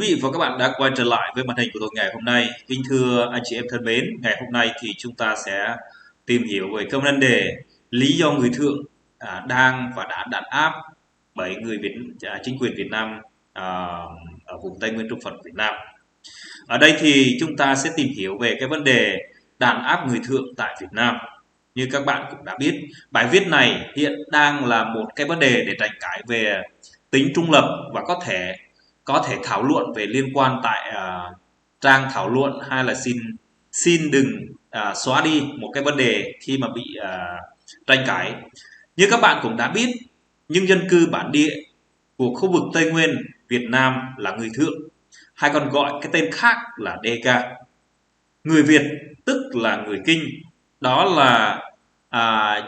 Quý vị và các bạn đã quay trở lại với màn hình của tôi ngày hôm nay. Kính thưa anh chị em thân mến, ngày hôm nay thì chúng ta sẽ tìm hiểu về cái vấn đề lý do người thượng đang và đã đàn áp bởi chính quyền Việt Nam à, ở vùng Tây Nguyên Trung Phật Việt Nam. Ở đây thì chúng ta sẽ tìm hiểu về cái vấn đề đàn áp người thượng tại Việt Nam. Như các bạn cũng đã biết, bài viết này hiện đang là một cái vấn đề để tranh cãi về tính trung lập và có thể thảo luận về liên quan tại trang thảo luận, hay là xin đừng xóa đi một cái vấn đề khi mà bị tranh cãi. Như các bạn cũng đã biết, những dân cư bản địa của khu vực Tây Nguyên Việt Nam là người Thượng, hay còn gọi cái tên khác là Đê-ca. Người Việt tức là người Kinh, đó là à,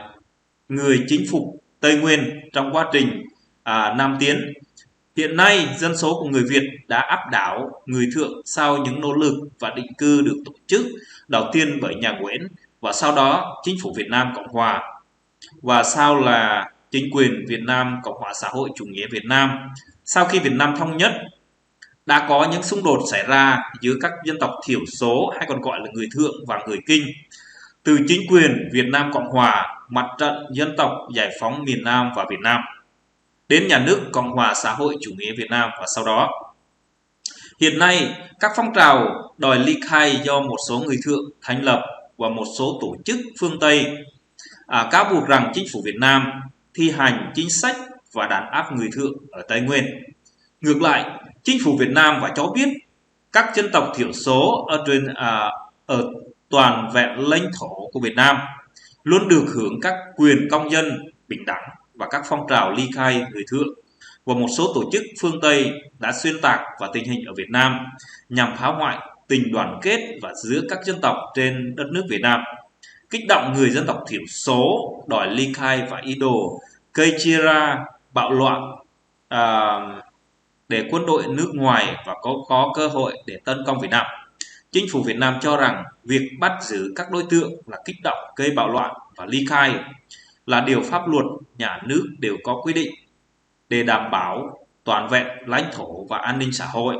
người chính phủ Tây Nguyên trong quá trình Nam Tiến. Hiện nay, dân số của người Việt đã áp đảo người Thượng sau những nỗ lực và định cư được tổ chức đầu tiên bởi nhà Nguyễn, và sau đó chính phủ Việt Nam Cộng Hòa, và sau là chính quyền Việt Nam Cộng Hòa Xã hội Chủ nghĩa Việt Nam. Sau khi Việt Nam thống nhất, đã có những xung đột xảy ra giữa các dân tộc thiểu số, hay còn gọi là người Thượng và người Kinh, từ chính quyền Việt Nam Cộng Hòa, Mặt trận Dân tộc Giải phóng miền Nam và Việt Nam, đến nhà nước Cộng hòa xã hội chủ nghĩa Việt Nam. Và sau đó, hiện nay các phong trào đòi ly khai do một số người Thượng thành lập và một số tổ chức phương Tây cáo buộc rằng chính phủ Việt Nam thi hành chính sách và đàn áp người Thượng ở Tây Nguyên. Ngược lại, chính phủ Việt Nam phải cho biết các dân tộc thiểu số ở toàn vẹn lãnh thổ của Việt Nam luôn được hưởng các quyền công dân bình đẳng, và các phong trào ly khai người Thượng và một số tổ chức phương Tây đã xuyên tạc vào tình hình ở Việt Nam nhằm phá hoại tình đoàn kết và giữa các dân tộc trên đất nước Việt Nam, kích động người dân tộc thiểu số đòi ly khai và ý đồ gây chia ra bạo loạn để quân đội nước ngoài và có cơ hội để tấn công Việt Nam. Chính phủ Việt Nam cho rằng việc bắt giữ các đối tượng là kích động gây bạo loạn và ly khai là điều pháp luật nhà nước đều có quy định để đảm bảo toàn vẹn lãnh thổ và an ninh xã hội,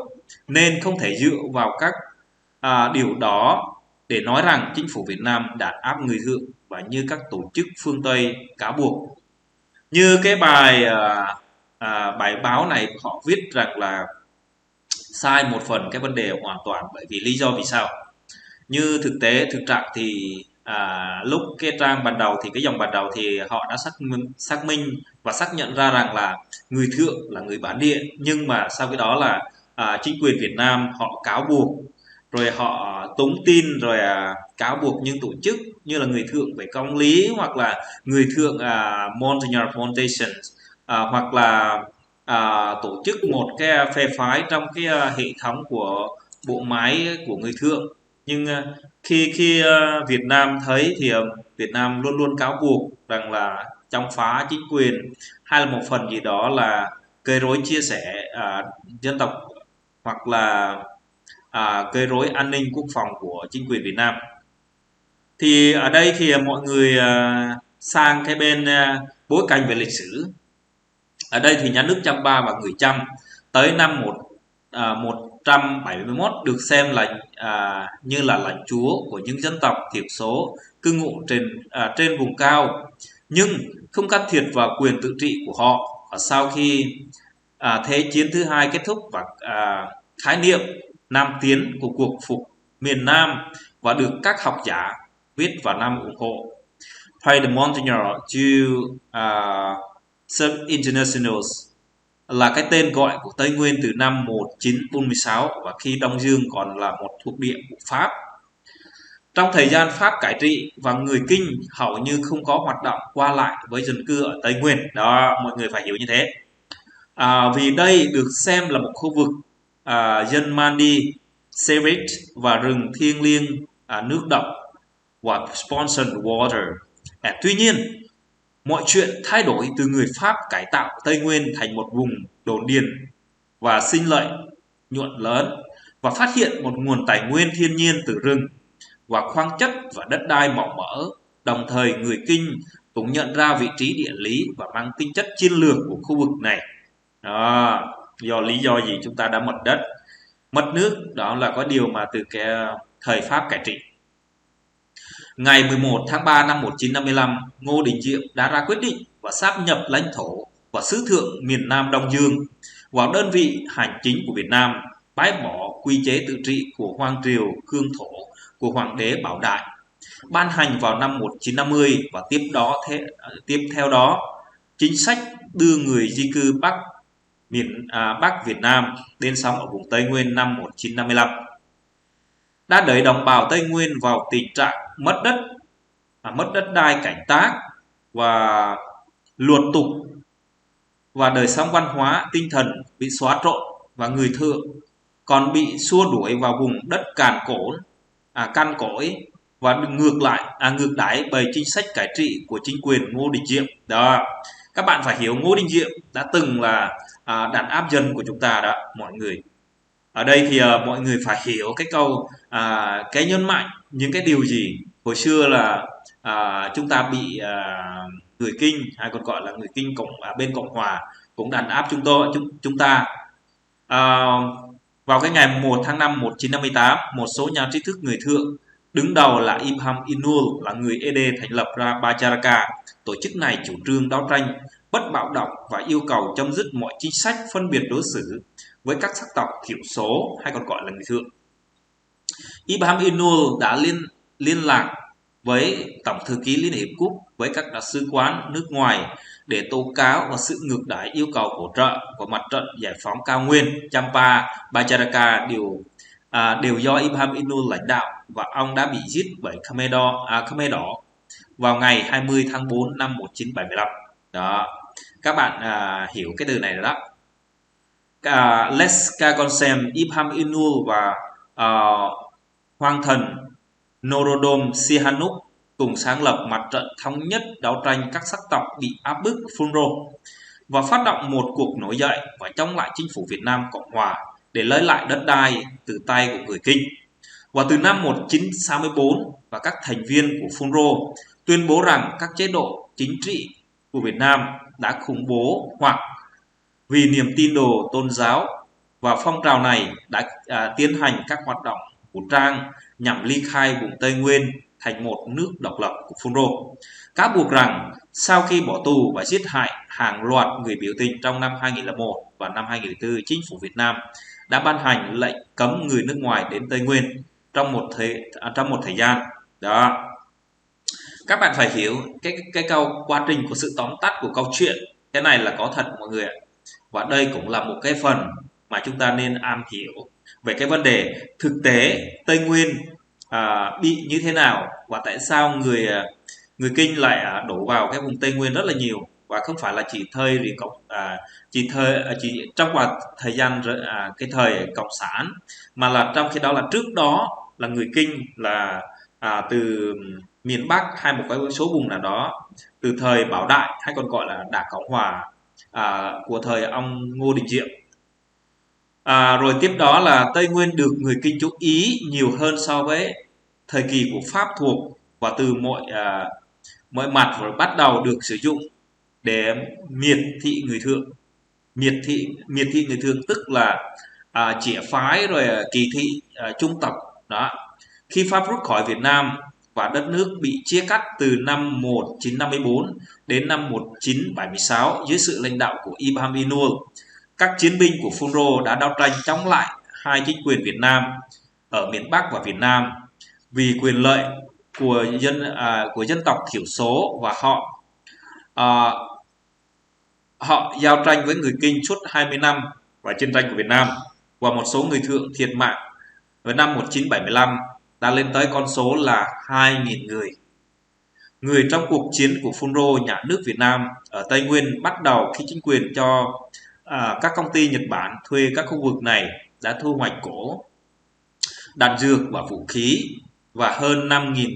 nên không thể dựa vào các điều đó để nói rằng chính phủ Việt Nam đàn áp người Thượng và như các tổ chức phương Tây cáo buộc. Như cái bài báo này họ viết rằng là sai một phần cái vấn đề hoàn toàn, bởi vì lý do vì sao? Như thực trạng thì lúc cái trang ban đầu thì cái dòng ban đầu thì họ đã xác minh và xác nhận ra rằng là người Thượng là người bản địa, nhưng mà sau cái đó là chính quyền Việt Nam họ cáo buộc, rồi họ tống tin, rồi cáo buộc những tổ chức như là người Thượng về công lý, hoặc là người Thượng Monsignor Foundation, hoặc là tổ chức một cái phe phái trong cái hệ thống của bộ máy của người Thượng. Nhưng khi Việt Nam thấy thì Việt Nam luôn luôn cáo buộc rằng là chống phá chính quyền, hay là một phần gì đó là gây rối chia sẻ dân tộc, hoặc là gây rối an ninh quốc phòng của chính quyền Việt Nam. Thì ở đây thì mọi người sang cái bên bối cảnh về lịch sử. Ở đây thì nhà nước Champa và người Chăm tới năm 171 được xem là như là lãnh chúa của những dân tộc thiểu số cư ngụ trên vùng cao, nhưng không can thiệp vào quyền tự trị của họ. Và sau khi Thế chiến thứ hai kết thúc, và khái niệm Nam Tiến của cuộc phục miền Nam và được các học giả viết vào năm ủng hộ, Pray the Monsignor to Subinternationals là cái tên gọi của Tây Nguyên từ năm 1946, và khi Đông Dương còn là một thuộc địa của Pháp. Trong thời gian Pháp cai trị, và người Kinh hầu như không có hoạt động qua lại với dân cư ở Tây Nguyên. Đó, mọi người phải hiểu như thế. Vì đây được xem là một khu vực dân Mandi, Serit và rừng thiêng liêng, nước độc và sponsored water. Tuy nhiên, mọi chuyện thay đổi từ người Pháp cải tạo Tây Nguyên thành một vùng đồn điền và sinh lợi nhuận lớn, và phát hiện một nguồn tài nguyên thiên nhiên từ rừng và khoáng chất và đất đai màu mỡ. Đồng thời, người Kinh cũng nhận ra vị trí địa lý và mang tính chất chiến lược của khu vực này. Do lý do gì chúng ta đã mất đất? mất nước, đó là có điều mà từ cái thời Pháp cai trị. Ngày 11 tháng 3 năm 1955, Ngô Đình Diệm đã ra quyết định và sáp nhập lãnh thổ và xứ thượng miền Nam Đông Dương vào đơn vị hành chính của Việt Nam, bãi bỏ quy chế tự trị của Hoàng triều Khương Thổ của Hoàng đế Bảo Đại, ban hành vào năm 1950 và tiếp theo đó chính sách đưa người di cư Bắc Việt Nam đến sống ở vùng Tây Nguyên năm 1955 đã đẩy đồng bào Tây Nguyên vào tình trạng mất đất đai canh tác và luật tục, và đời sống văn hóa tinh thần bị xóa trộn, và người thượng còn bị xua đuổi vào vùng đất cằn cỗi và ngược đãi bởi chính sách cai trị của chính quyền Ngô Đình Diệm. Đó, các bạn phải hiểu Ngô Đình Diệm đã từng là đàn áp dân của chúng ta đó mọi người. Ở đây thì mọi người phải hiểu cái câu cái nhân mạnh những cái điều gì hồi xưa là chúng ta bị người Kinh, hay còn gọi là người Kinh bên Cộng hòa cũng đàn áp chúng ta. Vào cái ngày 1 tháng 5 1958, một số nhà trí thức người thượng đứng đầu là Ibham Inul là người Ede thành lập ra Bacharaka. Tổ chức này chủ trương đấu tranh bất bạo động và yêu cầu chấm dứt mọi chính sách phân biệt đối xử với các sắc tộc thiểu số, hay còn gọi là người thượng. Ibham Inul đã liên lạc với Tổng thư ký Liên Hiệp Quốc, với các đại sứ quán nước ngoài để tố cáo và sự ngược đãi yêu cầu hỗ trợ của mặt trận giải phóng cao nguyên Champa Bacharaka đều do Ibham Inul lãnh đạo, và ông đã bị giết bởi Khmer Đỏ vào ngày 20 tháng 4 năm 1975. Đó, các bạn hiểu cái từ này rồi đó. Leska Gonsem, Ibham Inul và Hoàng thần Norodom Sihanouk cùng sáng lập mặt trận thống nhất đấu tranh các sắc tộc bị áp bức Phunro, và phát động một cuộc nổi dậy và chống lại chính phủ Việt Nam Cộng hòa để lấy lại đất đai từ tay của người Kinh. Và từ năm 1964, và các thành viên của Phunro tuyên bố rằng các chế độ chính trị của Việt Nam đã khủng bố hoặc vì niềm tin đồ tôn giáo, và phong trào này đã tiến hành các hoạt động vũ trang nhằm ly khai vùng Tây Nguyên thành một nước độc lập của Phunro. Cáo buộc rằng sau khi bỏ tù và giết hại hàng loạt người biểu tình trong năm 2001 và năm 2004, chính phủ Việt Nam đã ban hành lệnh cấm người nước ngoài đến Tây Nguyên trong một thời gian. Đó, các bạn phải hiểu cái câu quá trình của sự tóm tắt của câu chuyện. Cái này là có thật mọi người ạ. Và đây cũng là một cái phần mà chúng ta nên am hiểu về cái vấn đề thực tế Tây Nguyên bị như thế nào, và tại sao người Kinh lại đổ vào cái vùng Tây Nguyên rất là nhiều, và không phải là chỉ trong thời gian cái thời cộng sản, mà là trong khi đó là trước đó là người Kinh là từ miền Bắc hay một cái số vùng nào đó từ thời Bảo Đại, hay còn gọi là Đảng Cộng hòa của thời ông Ngô Đình Diệm. Rồi tiếp đó là Tây Nguyên được người Kinh chú ý nhiều hơn so với thời kỳ của Pháp thuộc, và từ mọi mặt và bắt đầu được sử dụng để miệt thị người thượng. Miệt thị người thượng tức là chĩa phái rồi kỳ thị trung tộc. Đó, khi Pháp rút khỏi Việt Nam và đất nước bị chia cắt từ năm 1954 đến năm 1976 dưới sự lãnh đạo của Ibham Inul, các chiến binh của Phunro đã đấu tranh chống lại hai chính quyền Việt Nam ở miền Bắc và Việt Nam vì quyền lợi của dân tộc thiểu số, và họ giao tranh với người Kinh suốt 20 năm và chiến tranh của Việt Nam, và một số người thượng thiệt mạng vào năm 1975 đã lên tới con số là 2.000 người. Người trong cuộc chiến của Phunro nhà nước Việt Nam ở Tây Nguyên bắt đầu khi chính quyền cho các công ty Nhật Bản thuê các khu vực này đã thu hoạch cổ đạn dược và vũ khí, và hơn 5.000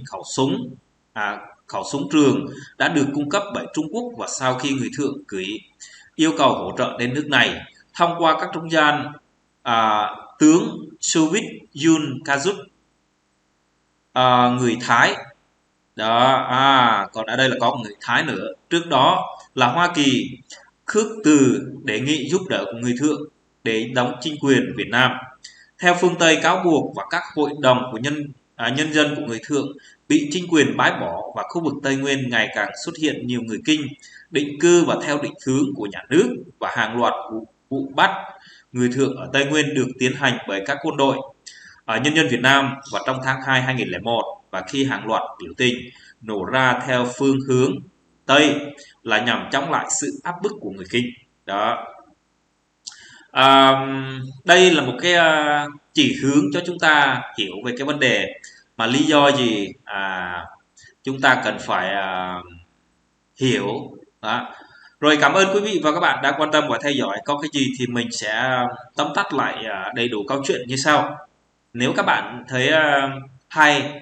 khẩu súng trường đã được cung cấp bởi Trung Quốc. Và sau khi người thượng gửi yêu cầu hỗ trợ đến nước này thông qua các trung gian tướng Soviet Yun Kazut, người Thái đó, còn ở đây là có một người Thái nữa. Trước đó là Hoa Kỳ khước từ đề nghị giúp đỡ của người thượng để đóng chính quyền Việt Nam. Theo phương Tây cáo buộc và các hội đồng của nhân dân của người Thượng bị chính quyền bãi bỏ, và khu vực Tây Nguyên ngày càng xuất hiện nhiều người Kinh định cư và theo định hướng của nhà nước, và hàng loạt vụ bắt người Thượng ở Tây Nguyên được tiến hành bởi các quân đội nhân dân Việt Nam vào trong tháng 2 2001, và khi hàng loạt biểu tình nổ ra theo phương hướng Tây là nhằm chống lại sự áp bức của người Kinh. Đó. À, đây là một cái chỉ hướng cho chúng ta hiểu về cái vấn đề mà lý do gì chúng ta cần phải hiểu. Đó. Rồi, cảm ơn quý vị và các bạn đã quan tâm và theo dõi. Có cái gì thì mình sẽ tóm tắt lại đầy đủ câu chuyện như sau. Nếu các bạn thấy hay